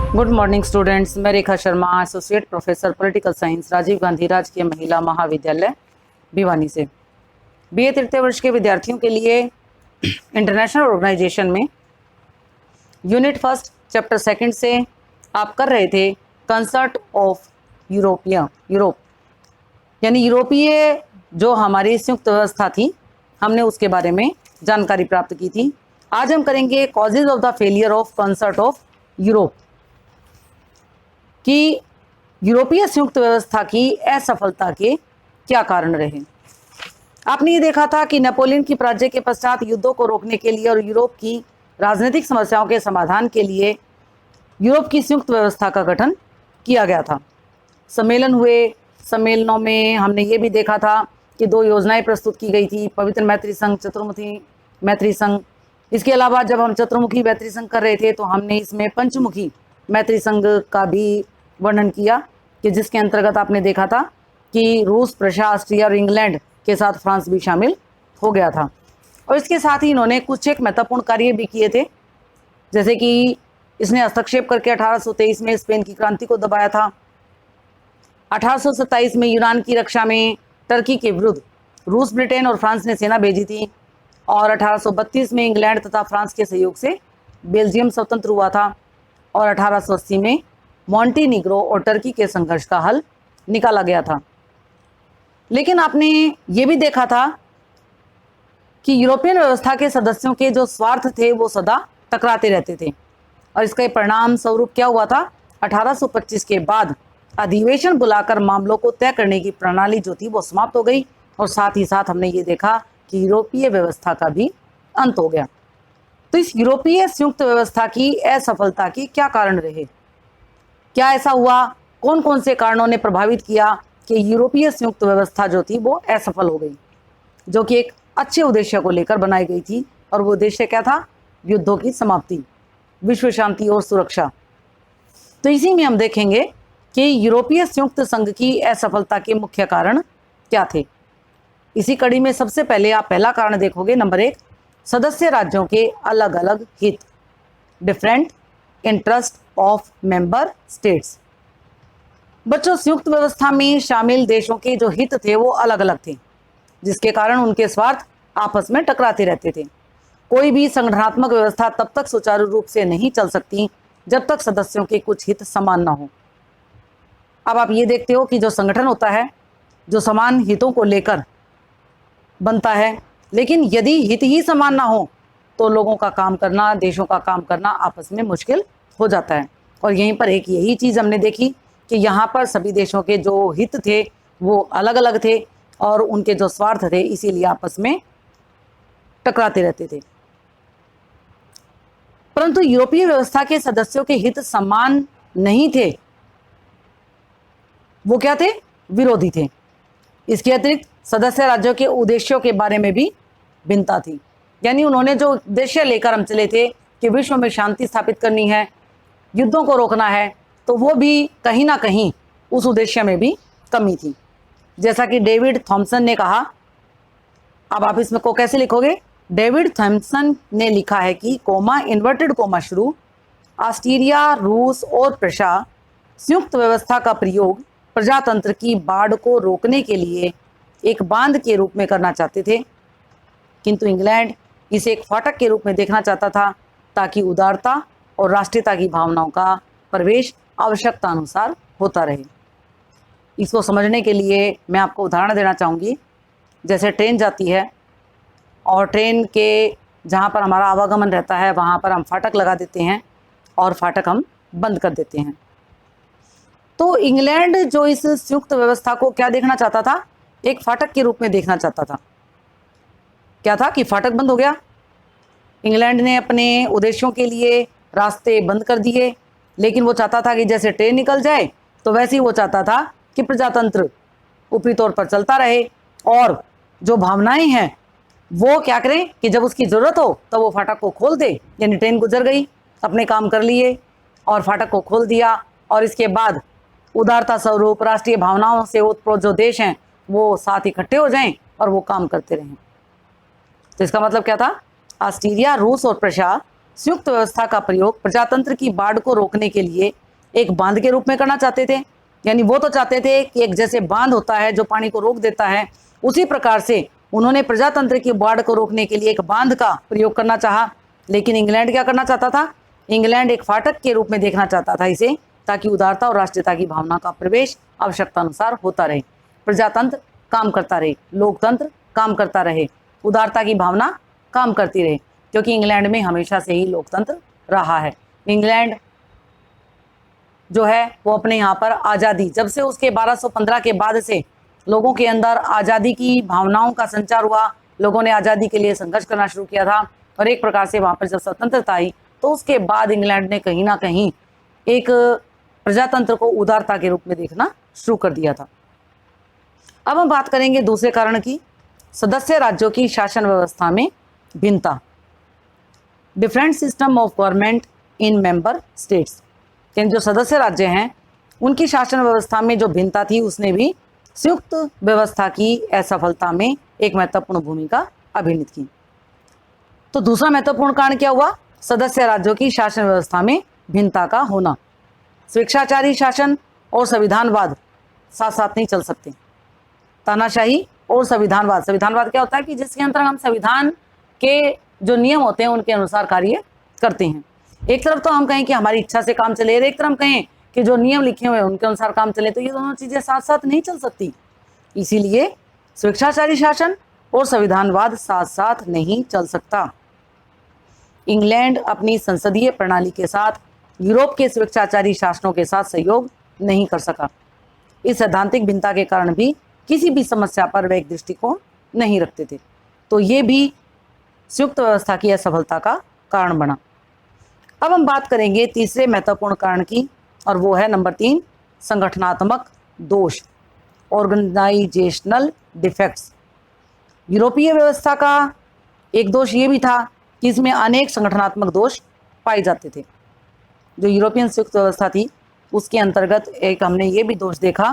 Good morning students. मैं Rekha Sharma, associate professor political science, Rajiv Gandhi Rajkiya Mahila महाविद्यालय भिवानी से। बीए तृतीय वर्ष के विद्यार्थियों के लिए इंटरनेशनल ऑर्गेनाइजेशन में यूनिट फर्स्ट चैप्टर सेकंड से आप कर रहे थे कंसर्ट ऑफ यूरोप, यानी यूरोपीय जो हमारी संयुक्त व्यवस्था थी, हमने उसके बारे में जानकारी प्राप्त की थी। आज हम करेंगे causes of the failure of concert of Europe, कि यूरोपीय संयुक्त व्यवस्था की असफलता के क्या कारण रहे। आपने ये देखा था कि नेपोलियन की पराजय के पश्चात युद्धों को रोकने के लिए और यूरोप की राजनीतिक समस्याओं के समाधान के लिए यूरोप की संयुक्त व्यवस्था का गठन किया गया था। सम्मेलन हुए, सम्मेलनों में हमने ये भी देखा था कि दो योजनाएं प्रस्तुत की गई थी, पवित्र मैत्री संघ, चतुर्मुखी मैत्री संघ। इसके अलावा जब हम चतुर्मुखी मैत्री संघ कर रहे थे तो हमने इसमें पंचमुखी मैत्री संघ का भी वर्णन किया, कि जिसके अंतर्गत आपने देखा था कि रूस, प्रशा, ऑस्ट्रिया और इंग्लैंड के साथ फ्रांस भी शामिल हो गया था। और इसके साथ ही इन्होंने कुछ एक महत्वपूर्ण कार्य भी किए थे, जैसे कि इसने हस्तक्षेप करके 1823 में स्पेन की क्रांति को दबाया था। 1827 में यूनान की रक्षा में टर्की के विरुद्ध रूस, ब्रिटेन और फ्रांस ने सेना भेजी थी। और 1832 में इंग्लैंड तथा फ्रांस के सहयोग से बेल्जियम स्वतंत्र हुआ था। और 1880 में मॉन्टीनीग्रो और टर्की के संघर्ष का हल निकाला गया था। लेकिन आपने ये भी देखा था कि यूरोपियन व्यवस्था के सदस्यों के जो स्वार्थ थे वो सदा टकराते रहते थे। और इसका परिणाम स्वरूप क्या हुआ था? 1825 के बाद अधिवेशन बुलाकर मामलों को तय करने की प्रणाली जो थी वो समाप्त हो गई। और साथ ही साथ हमने ये देखा कि यूरोपीय व्यवस्था का भी अंत हो गया। तो इस यूरोपीय संयुक्त व्यवस्था की असफलता के क्या कारण रहे? क्या ऐसा हुआ? कौन कौन से कारणों ने प्रभावित किया कि यूरोपीय संयुक्त व्यवस्था जो थी वो असफल हो गई, जो कि एक अच्छे उद्देश्य को लेकर बनाई गई थी। और वो उद्देश्य क्या था? युद्धों की समाप्ति, विश्व शांति और सुरक्षा। तो इसी में हम देखेंगे कि यूरोपीय संयुक्त संघ की असफलता के मुख्य कारण क्या थे। इसी कड़ी में सबसे पहले आप पहला कारण देखोगे, नंबर 1, सदस्य राज्यों के अलग अलग हित, different interest of member states. बच्चों, संयुक्त व्यवस्था में शामिल देशों के जो हित थे वो अलग अलग थे, जिसके कारण उनके स्वार्थ आपस में टकराते रहते थे। कोई भी संगठनात्मक व्यवस्था तब तक सुचारू रूप से नहीं चल सकती जब तक सदस्यों के कुछ हित समान ना हो। अब आप ये देखते हो कि जो संगठन होता है जो समान हितों को लेकर बनता है, लेकिन यदि हित ही समान ना हो तो लोगों का काम करना, देशों का काम करना आपस में मुश्किल हो जाता है। और यहीं पर एक यही चीज़ हमने देखी कि यहाँ पर सभी देशों के जो हित थे वो अलग अलग थे और उनके जो स्वार्थ थे इसीलिए आपस में टकराते रहते थे। परंतु यूरोपीय व्यवस्था के सदस्यों के हित समान नहीं थे, वो क्या थे? विरोधी थे। इसके अतिरिक्त सदस्य राज्यों के उद्देश्यों के बारे में भी भिन्नता थी, यानी उन्होंने जो उद्देश्य लेकर हम चले थे कि विश्व में शांति स्थापित करनी है, युद्धों को रोकना है, तो वो भी कहीं ना कहीं उस उद्देश्य में भी कमी थी। जैसा कि डेविड थॉमसन ने कहा, अब आप इसमें को कैसे लिखोगे? डेविड थॉमसन ने लिखा है कि कोमा, इन्वर्टेड कोमा शुरू, ऑस्ट्रिया, रूस और प्रशा संयुक्त व्यवस्था का प्रयोग प्रजातंत्र की बाढ़ को रोकने के लिए एक बांध के रूप में करना चाहते थे, किंतु इंग्लैंड इसे एक फाटक के रूप में देखना चाहता था ताकि उदारता और राष्ट्रीयता की भावनाओं का प्रवेश आवश्यकता अनुसार होता रहे। इसको समझने के लिए मैं आपको उदाहरण देना चाहूँगी। जैसे ट्रेन जाती है और ट्रेन के जहाँ पर हमारा आवागमन रहता है वहाँ पर हम फाटक लगा देते हैं और फाटक हम बंद कर देते हैं। तो इंग्लैंड जो इस संयुक्त व्यवस्था को क्या देखना चाहता था? एक फाटक के रूप में देखना चाहता था। क्या था कि फाटक बंद हो गया, इंग्लैंड ने अपने उद्देश्यों के लिए रास्ते बंद कर दिए, लेकिन वो चाहता था कि जैसे ट्रेन निकल जाए तो वैसे ही वो चाहता था कि प्रजातंत्र ऊपरी तौर पर चलता रहे और जो भावनाएं हैं वो क्या करें कि जब उसकी ज़रूरत हो तो वो फाटक को खोल दे। यानी ट्रेन गुजर गई, अपने काम कर लिए और फाटक को खोल दिया, और इसके बाद उदारता स्वरूप राष्ट्रीय भावनाओं से ओतप्रोत जो देश हैं वो साथ इकट्ठे हो जाएं और वो काम करते रहें। तो इसका मतलब क्या था? ऑस्ट्रिया, रूस और प्रशा संयुक्त व्यवस्था का प्रयोग प्रजातंत्र की बाढ़ को रोकने के लिए एक बांध के रूप में करना चाहते थे। यानी वो तो चाहते थे कि एक जैसे बांध होता है जो पानी को रोक देता है, उसी प्रकार से उन्होंने प्रजातंत्र की बाढ़ को रोकने के लिए एक बांध का प्रयोग करना चाहा। लेकिन इंग्लैंड क्या करना चाहता था? इंग्लैंड एक फाटक के रूप में देखना चाहता था इसे, ताकि उदारता और राष्ट्रीयता की भावना का प्रवेश आवश्यकता अनुसार होता रहे, प्रजातंत्र काम करता रहे, लोकतंत्र काम करता रहे, उदारता की भावना काम करती रहे, क्योंकि इंग्लैंड में हमेशा से ही लोकतंत्र रहा है। इंग्लैंड जो है वो अपने यहाँ पर आज़ादी, जब से उसके 1215 के बाद से लोगों के अंदर आज़ादी की भावनाओं का संचार हुआ, लोगों ने आज़ादी के लिए संघर्ष करना शुरू किया था, और एक प्रकार से वहाँ पर जब स्वतंत्रता आई तो उसके बाद इंग्लैंड ने कहीं ना कहीं एक प्रजातंत्र को उदारता के रूप में देखना शुरू कर दिया था। अब हम बात करेंगे दूसरे कारण की, सदस्य राज्यों की शासन व्यवस्था में भिन्नता, different system of government in member states. जो सदस्य राज्य हैं उनकी शासन व्यवस्था में जो भिन्नता थी उसने भी संयुक्त व्यवस्था की असफलता में एक महत्वपूर्ण भूमिका अभिनीत की। तो दूसरा महत्वपूर्ण कारण क्या हुआ? सदस्य राज्यों की शासन व्यवस्था में भिन्नता का होना। स्वेच्छाचारी शासन और संविधानवाद साथ साथ नहीं चल सकते। तानाशाही और संविधानवाद, संविधानवाद क्या होता है कि जिसके अंतर्गत हम संविधान के जो नियम होते हैं उनके अनुसार कार्य करते हैं। एक तरफ तो हम कहें कि हमारी इच्छा से काम चले, एक तरफ कहें कि जो नियम लिखे हुए हैं उनके अनुसार काम चले, तो ये दोनों चीजें साथ साथ नहीं चल सकती। इसीलिए स्वेच्छाचारी शासन और संविधानवाद साथ साथ नहीं चल सकता। इंग्लैंड अपनी संसदीय प्रणाली के साथ यूरोप के स्वेच्छाचारी शासनों के साथ सहयोग नहीं कर सका। इस सैद्धांतिक भिन्नता के कारण भी किसी भी समस्या पर वे एक दृष्टिकोण नहीं रखते थे। तो ये भी संयुक्त व्यवस्था की असफलता का कारण बना। अब हम बात करेंगे तीसरे महत्वपूर्ण कारण की, और वो है नंबर 3, संगठनात्मक दोष, ऑर्गेनाइजेशनल डिफेक्ट्स। यूरोपीय व्यवस्था का एक दोष ये भी था कि इसमें अनेक संगठनात्मक दोष पाए जाते थे। जो यूरोपियन संयुक्त व्यवस्था थी उसके अंतर्गत एक हमने ये भी दोष देखा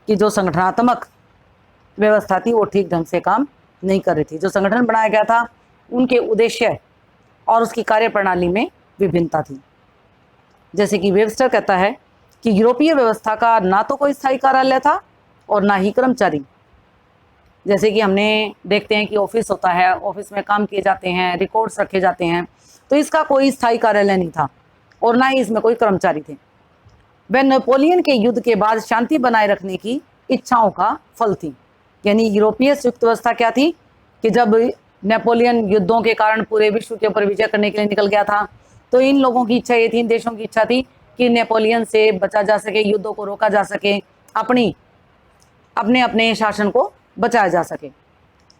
कि जो संगठनात्मक व्यवस्था थी वो ठीक ढंग से काम नहीं कर रही थी। जो संगठन बनाया गया था उनके उद्देश्य और उसकी कार्यप्रणाली में विभिन्नता थी। जैसे कि वेबस्टर कहता है कि यूरोपीय व्यवस्था का ना तो कोई स्थायी कार्यालय था और ना ही कर्मचारी। जैसे कि हमने देखते हैं कि ऑफिस होता है, ऑफिस में काम किए जाते हैं, रिकॉर्ड्स रखे जाते हैं, तो इसका कोई स्थायी कार्यालय नहीं था और ना ही इसमें कोई कर्मचारी थे। वह नेपोलियन के युद्ध के बाद शांति बनाए रखने की इच्छाओं का फल थी। यानी यूरोपीय संयुक्त व्यवस्था क्या थी कि जब नेपोलियन युद्धों के कारण पूरे विश्व के ऊपर विजय करने के लिए निकल गया था, तो इन लोगों की इच्छा ये थी, इन देशों की इच्छा थी कि नेपोलियन से बचा जा सके, युद्धों को रोका जा सके, अपने अपने शासन को बचाया जा सके।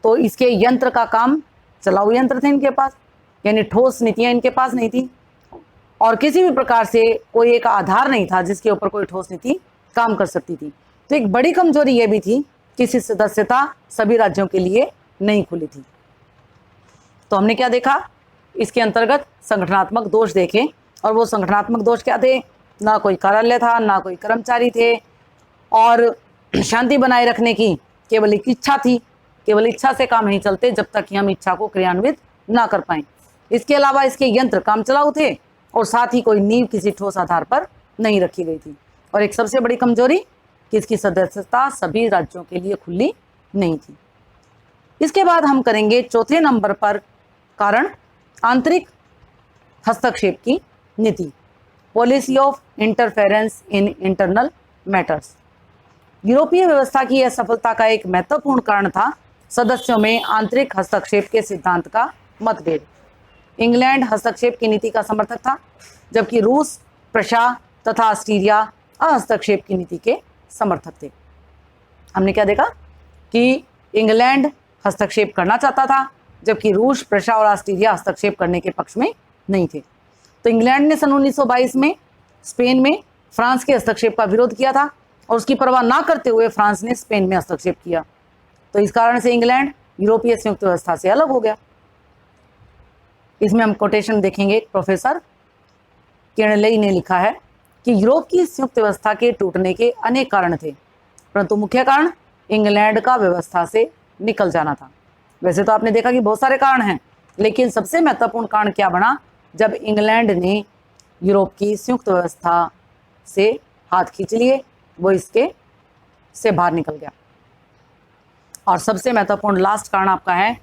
तो इसके यंत्र का काम, चलाऊ यंत्र थे इनके पास, यानी ठोस नीतियाँ इनके पास नहीं थी, और किसी भी प्रकार से कोई एक आधार नहीं था जिसके ऊपर कोई ठोस नीति काम कर सकती थी। तो एक बड़ी कमजोरी ये भी थी कि इसकी सदस्यता सभी राज्यों के लिए नहीं खुली थी। तो हमने क्या देखा? इसके अंतर्गत संगठनात्मक दोष देखे, और वो संगठनात्मक दोष क्या थे? ना कोई कार्यालय था, ना कोई कर्मचारी थे, और शांति बनाए रखने की केवल एक इच्छा थी। केवल इच्छा से काम नहीं चलते जब तक कि हम इच्छा को क्रियान्वित ना कर पाएं। इसके अलावा इसके यंत्र काम चलाऊ थे, और साथ ही कोई नींव किसी ठोस आधार पर नहीं रखी गई थी। और एक सबसे बड़ी कमजोरी कि इसकी सदस्यता सभी राज्यों के लिए खुली नहीं थी। इसके बाद हम करेंगे चौथे नंबर पर कारण, आंतरिक हस्तक्षेप की नीति, policy of interference in internal matters. यूरोपीय व्यवस्था की असफलता का एक महत्वपूर्ण कारण था सदस्यों में आंतरिक हस्तक्षेप के सिद्धांत का मतभेद। इंग्लैंड हस्तक्षेप की नीति का समर्थक था, जबकि रूस, प्रशा तथा ऑस्ट्रिया हस्तक्षेप की नीति के समर्थक थे। हमने क्या देखा कि इंग्लैंड हस्तक्षेप करना चाहता था, जबकि रूस, प्रशा और ऑस्ट्रिया हस्तक्षेप करने के पक्ष में नहीं थे। तो इंग्लैंड ने सन 1922 में स्पेन में फ्रांस के हस्तक्षेप का विरोध किया था, और उसकी परवाह ना करते हुए फ्रांस ने स्पेन में हस्तक्षेप किया। तो इस कारण से इंग्लैंड यूरोपीय संयुक्त व्यवस्था से अलग हो गया। इसमें हम कोटेशन देखेंगे, प्रोफेसर केर्नेली ने लिखा है कि यूरोप की संयुक्त व्यवस्था के टूटने के अनेक कारण थे, परंतु मुख्य कारण इंग्लैंड का व्यवस्था से निकल जाना था। वैसे तो आपने देखा कि बहुत सारे कारण हैं, लेकिन सबसे महत्वपूर्ण कारण क्या बना जब इंग्लैंड ने यूरोप की संयुक्त व्यवस्था से हाथ खींच लिए, वो इसके से बाहर निकल गया। और सबसे महत्वपूर्ण लास्ट कारण आपका है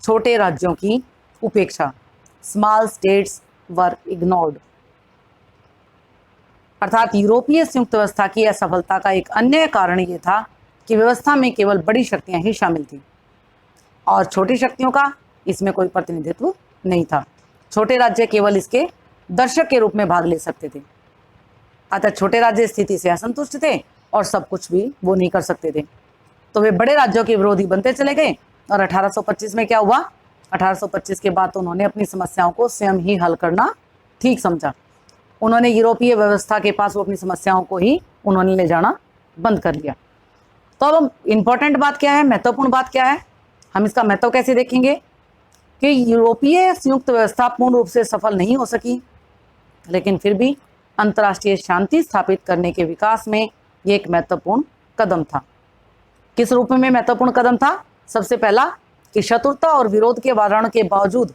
छोटे राज्यों की उपेक्षा, स्मॉल स्टेट्स वर इग्नोर्ड। अर्थात यूरोपीय संयुक्त व्यवस्था की असफलता का एक अन्य कारण ये था कि व्यवस्था में केवल बड़ी शक्तियां ही शामिल थी और छोटी शक्तियों का इसमें कोई प्रतिनिधित्व नहीं था। छोटे राज्य केवल इसके दर्शक के रूप में भाग ले सकते थे। अतः छोटे राज्य स्थिति से असंतुष्ट थे और सब कुछ भी वो नहीं कर सकते थे, तो वे बड़े राज्यों के विरोधी बनते चले गए। और 1825 में क्या हुआ? 1825 के बाद तो उन्होंने अपनी समस्याओं को स्वयं ही हल करना ठीक समझा। उन्होंने यूरोपीय व्यवस्था के पास वो अपनी समस्याओं को ही उन्होंने ले जाना बंद कर लिया। तो अब इम्पोर्टेंट बात क्या है, महत्वपूर्ण बात क्या है, हम इसका महत्व कैसे देखेंगे कि यूरोपीय संयुक्त व्यवस्था पूर्ण रूप से सफल नहीं हो सकी, लेकिन फिर भी अंतर्राष्ट्रीय शांति स्थापित करने के विकास में ये एक महत्वपूर्ण कदम था। किस रूप में महत्वपूर्ण कदम था? सबसे पहला कि शत्रुता और विरोध के वातावरण के बावजूद,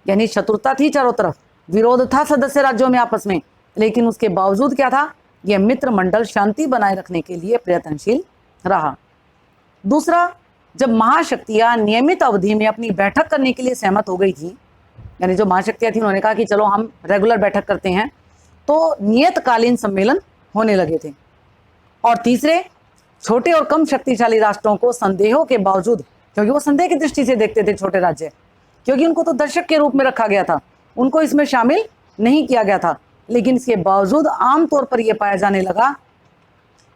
यानी शत्रुता थी चारों तरफ, विरोध था सदस्य राज्यों में आपस में, लेकिन उसके बावजूद क्या था? यह मित्र मंडल शांति बनाए रखने के लिए प्रयत्नशील रहा। दूसरा, जब महाशक्तियां नियमित अवधि में अपनी बैठक करने के लिए सहमत हो गई थी, यानी जो महाशक्तियां थी उन्होंने कहा कि चलो हम रेगुलर बैठक करते हैं, तो नियतकालीन सम्मेलन होने लगे थे। और तीसरे, छोटे और कम शक्तिशाली राष्ट्रों को संदेहों के बावजूद, क्योंकि वो संदेह की दृष्टि से देखते थे छोटे राज्य, क्योंकि उनको तो दर्शक के रूप में रखा गया था, उनको इसमें शामिल नहीं किया गया था, लेकिन इसके बावजूद आमतौर पर यह पाया जाने लगा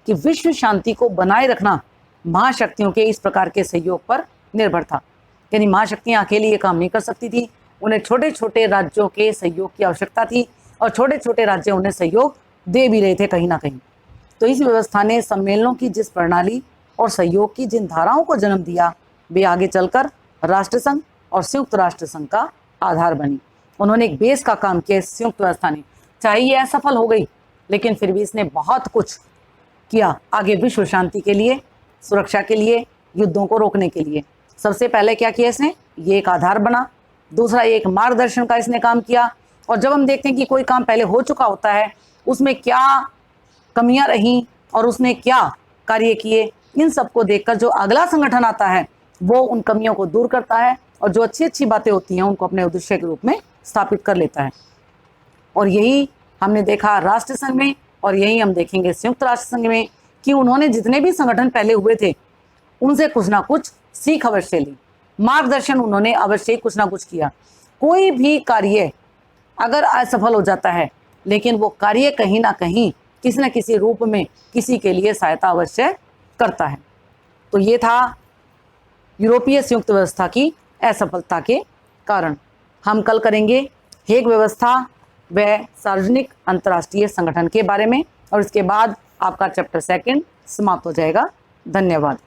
कि विश्व शांति को बनाए रखना महाशक्तियों के इस प्रकार के सहयोग पर निर्भर था। यानी महाशक्तियां अकेली ये काम नहीं कर सकती थी, उन्हें छोटे छोटे राज्यों के सहयोग की आवश्यकता थी और छोटे छोटे राज्य उन्हें सहयोग दे भी रहे थे कहीं ना कहीं। तो इस व्यवस्था ने सम्मेलनों की जिस प्रणाली और सहयोग की जिन धाराओं को जन्म दिया, वे आगे चलकर राष्ट्रसंघ और संयुक्त राष्ट्र संघ का आधार बनी। उन्होंने एक बेस का काम किया इस संयुक्त व्यवस्था ने। चाहे ये असफल हो गई, लेकिन फिर भी इसने बहुत कुछ किया आगे विश्व शांति के लिए, सुरक्षा के लिए, युद्धों को रोकने के लिए। सबसे पहले क्या किया इसने? ये एक आधार बना। दूसरा, ये एक मार्गदर्शन का इसने काम किया। और जब हम देखते हैं कि कोई काम पहले हो चुका होता है, उसमें क्या कमियां रहीं और उसने क्या कार्य किए, इन सबको देखकर जो अगला संगठन आता है वो उन कमियों को दूर करता है और जो अच्छी अच्छी बातें होती हैं उनको अपने उद्देश्य के रूप में स्थापित कर लेता है। और यही हमने देखा राष्ट्र संघ में, और यही हम देखेंगे संयुक्त राष्ट्र संघ में, कि उन्होंने जितने भी संगठन पहले हुए थे उनसे कुछ ना कुछ सीख अवश्य ली, मार्गदर्शन उन्होंने अवश्य कुछ ना कुछ किया। कोई भी कार्य अगर असफल हो जाता है, लेकिन वो कार्य कहीं ना कहीं किसी न किसी रूप में किसी के लिए सहायता अवश्य करता है। तो ये था यूरोपीय संयुक्त व्यवस्था की असफलता के कारण। हम कल करेंगे हेग व्यवस्था व सार्वजनिक अंतर्राष्ट्रीय संगठन के बारे में, और इसके बाद आपका चैप्टर 2 समाप्त हो जाएगा। धन्यवाद।